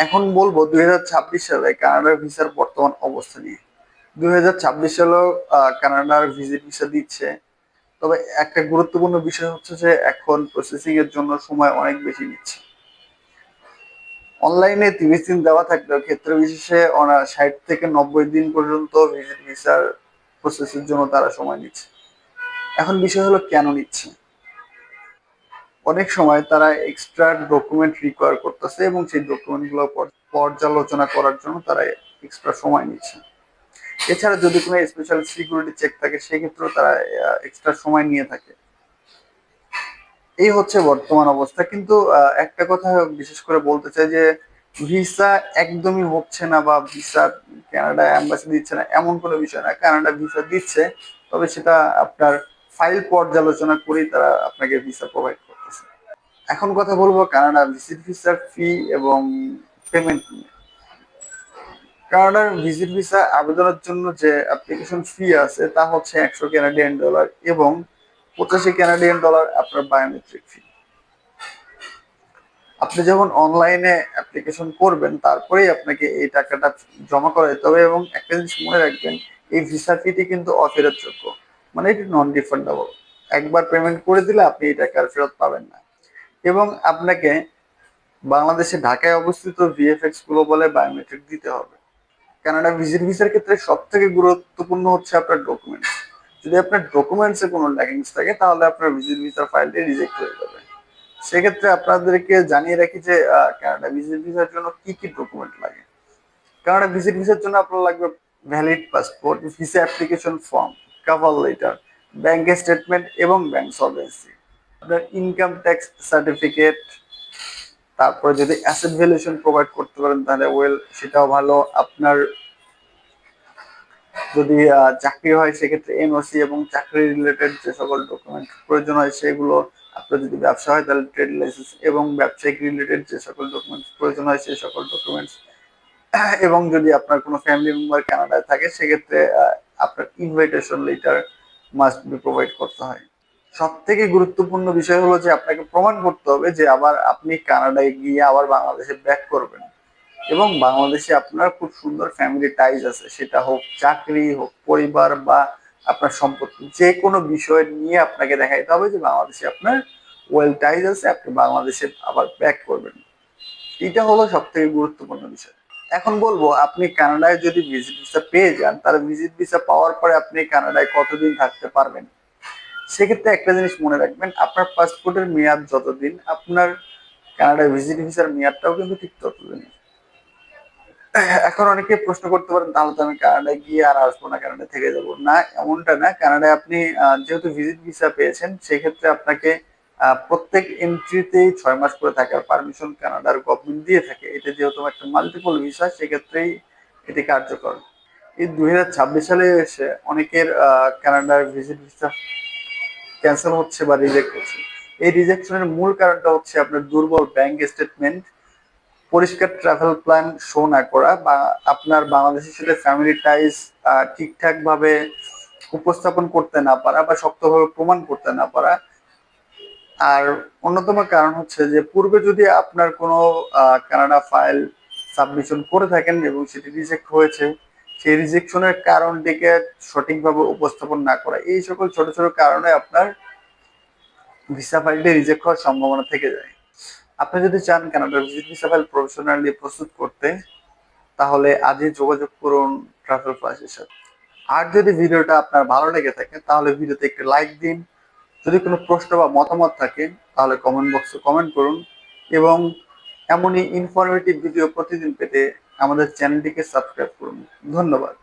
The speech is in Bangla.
এখন বলবো 2026 সালে কানাডার ভিসার বর্তমান অবস্থা নিয়ে। 2026 সালেও কানাডার ভিজিট ভিসা দিচ্ছে। তবে একটা গুরুত্বপূর্ণ বিষয় হচ্ছে যে এখন প্রসেসিং এর জন্য সময় অনেক বেশি নিচ্ছে। অনলাইনে 30 দিন দেওয়া থাকলেও ক্ষেত্র বিশেষে 60 থেকে 90 দিন পর্যন্ত ভিজিট ভিসার প্রসেসের জন্য তারা সময় নিচ্ছে। এখন বিষয় হলো কেন নিচ্ছে। অনেক সময় তারা এক্সট্রা ডকুমেন্ট রিকোয়ার করতেছে এবং সেই ডকুমেন্টগুলো পর্যালোচনা করার জন্য তারা এক্সট্রা সময় নিচ্ছে। এছাড়া যদি কোনো স্পেশাল সিকিউরিটি চেক থাকে সেক্ষেত্রেও তারা এক্সট্রা সময় নিয়ে থাকে। এই হচ্ছে বর্তমান অবস্থা। কিন্তু একটা কথা বিশেষ করে বলতে চাই যে ভিসা একদমই হচ্ছে না বা ভিসা কানাডা এম্বাসি দিচ্ছে না এমন কোনো বিষয় না। কানাডা ভিসা দিচ্ছে, তবে সেটা আপনার ফাইল পর্যালোচনা করেই তারা আপনাকে ভিসা প্রোভাইড করতেছে। এখন কথা বলবো কানাডা ভিজিট ভিসার ফি এবং পেমেন্ট নিয়ে। কানাডার ভিজিট ভিসা আবেদনের জন্য যে অ্যাপ্লিকেশন ফি আছে তা হচ্ছে $100 এবং $85 আপনার বায়োমেট্রিক ফি। আপনি যখন অনলাইনে অ্যাপ্লিকেশন করবেন তারপরেই আপনাকে এই টাকাটা জমা করা যেতে হবে। এবং একটা জিনিস মনে রাখবেন, এই ভিসা ফিটি কিন্তু অফেরতযোগ্য, মানে এটি নন রিফান্ডেবল। একবার পেমেন্ট করে দিলে আপনি এই টাকা আর ফেরত পাবেন না। এবং আপনাকে বাংলাদেশে ঢাকায় অবস্থিত ভিএফএক্স গ্লোবালে বায়োমেট্রিক দিতে হবে। কানাডা ভিজিট ভিসার ক্ষেত্রে সব থেকে গুরুত্বপূর্ণ হচ্ছে আপনার ডকুমেন্টস। যদি আপনার ডকুমেন্টসে কোনো ল্যাকিংস থাকে তাহলে আপনার ভিজিট ভিসার ফাইলটি রিজেক্ট হয়ে যাবে। সেক্ষেত্রে আপনাদেরকে জানিয়ে রাখি যে কানাডা ভিজিট ভিসার জন্য কি কি ডকুমেন্ট লাগে। কানাডা ভিজিট ভিসার জন্য আপনার লাগবে valid passport, visa application form, cover letter, bank statement এবং ব্যাংক সলভেন্সি, আপনার ইনকাম ট্যাক্স সার্টিফিকেট। তারপরে যদি অ্যাসেট ভ্যালুয়েশন প্রোভাইড করতে পারেন তাহলে ওয়েল সেটাও ভালো। আপনার যদি চাকরি হয় সেক্ষেত্রে এনওসি এবং চাকরি রিলেটেড যে সকল ডকুমেন্ট প্রয়োজন হয় সেগুলো। আপনার যদি ব্যবসা হয় তাহলে ট্রেড লাইসেন্স এবং ব্যবসায়িক রিলেটেড যে সকল ডকুমেন্টস প্রয়োজন হয় সেই সকল ডকুমেন্টস। এবং যদি আপনার কোনো ফ্যামিলি মেম্বার কানাডায় থাকে সেক্ষেত্রে আপনার invitation letter must be provide করতে হয়। সব থেকে গুরুত্বপূর্ণ বিষয় হলো যে আপনাকে প্রমাণ করতে হবে যে আবার আপনি কানাডায় গিয়ে আবার বাংলাদেশে ব্যাক করবেন এবং বাংলাদেশে আপনার খুব সুন্দর ফ্যামিলি টাইজ আছে, সেটা হোক চাকরি, হোক পরিবার বা আপনার সম্পত্তি, যে কোনো বিষয় নিয়ে আপনাকে দেখাইতে হবে যে বাংলাদেশে আপনার ওয়েল টাইজ আছে, আপনি বাংলাদেশে আবার ব্যাক করবেন। এটা হলো সব থেকে গুরুত্বপূর্ণ বিষয়। এখন বলবো আপনি কানাডায় যদি ভিজিট ভিসা পেয়ে যান তাহলে ভিজিট ভিসা পাওয়ার পরে আপনি কানাডায় কতদিন থাকতে পারবেন। সেক্ষেত্রে একটা জিনিস মনে রাখবেন, আপনার পাসপোর্টের মেয়াদ যতদিন আপনার কানাডায় ভিজিট ভিসার মেয়াদটাও কিন্তু ঠিক ততদিন। এখন অনেকে প্রশ্ন করতে পারেন তাহলে তো আমি কানাডায় গিয়ে আর আসবো না, কানাডায় থেকে যাবো না। এমনটা না, কানাডায় আপনি যেহেতু ভিজিট ভিসা পেয়েছেন সেক্ষেত্রে আপনাকে প্রত্যেক এন্ট্রিতেই 6 মাস করে থাকার পারমিশন কানাডার গভর্নমেন্ট দিয়ে থাকে। এটা যেহেতু একটা মাল্টিপল ভিসা সেক্ষেত্রেই এটি কার্যকর। এই 2026 সালে এসে অনেকের কানাডার ভিজিট ভিসা ক্যান্সেল হচ্ছে বা রিজেক্ট হচ্ছে। এই রিজেকশনের মূল কারণটা হচ্ছে আপনার দুর্বল ব্যাংক স্টেটমেন্ট, পরিষ্কার ট্রাভেল প্ল্যান শো না করা, বা আপনার বাংলাদেশের সাথে ফ্যামিলি টাইজ ঠিকঠাক ভাবে উপস্থাপন করতে না পারা বা শক্তভাবে প্রমাণ করতে না পারা। আর অন্যতম কারণ হচ্ছে যে পূর্বে যদি আপনার কোনো কানাডা ফাইল সাবমিশন করে থাকেন এবং সেটি রিজেক্ট হয়েছে, সেই রিজেকশনের কারণটিকে সঠিকভাবে উপস্থাপন না করা, এই সকল ছোট ছোট কারণে আপনার ভিসা ফাইলটি রিজেক্ট হওয়ার সম্ভাবনা থেকে যায়। আপনি যদি চান কানাডার ভিজিট ভিসা ফাইল প্রফেশনালি প্রস্তুত করতে তাহলে আজই যোগাযোগ করুন ট্রাভেল প্লাসের সাথে। আর যদি ভিডিওটা আপনার ভালো লেগে থাকে তাহলে ভিডিওতে একটি লাইক দিন। যদি কোনো প্রশ্ন বা মতামত থাকে তাহলে কমেন্ট বক্সে কমেন্ট করুন এবং এমনই ইনফরমেটিভ ভিডিও প্রতিদিন পেতে আমাদের চ্যানেলটিকে সাবস্ক্রাইব করুন। ধন্যবাদ।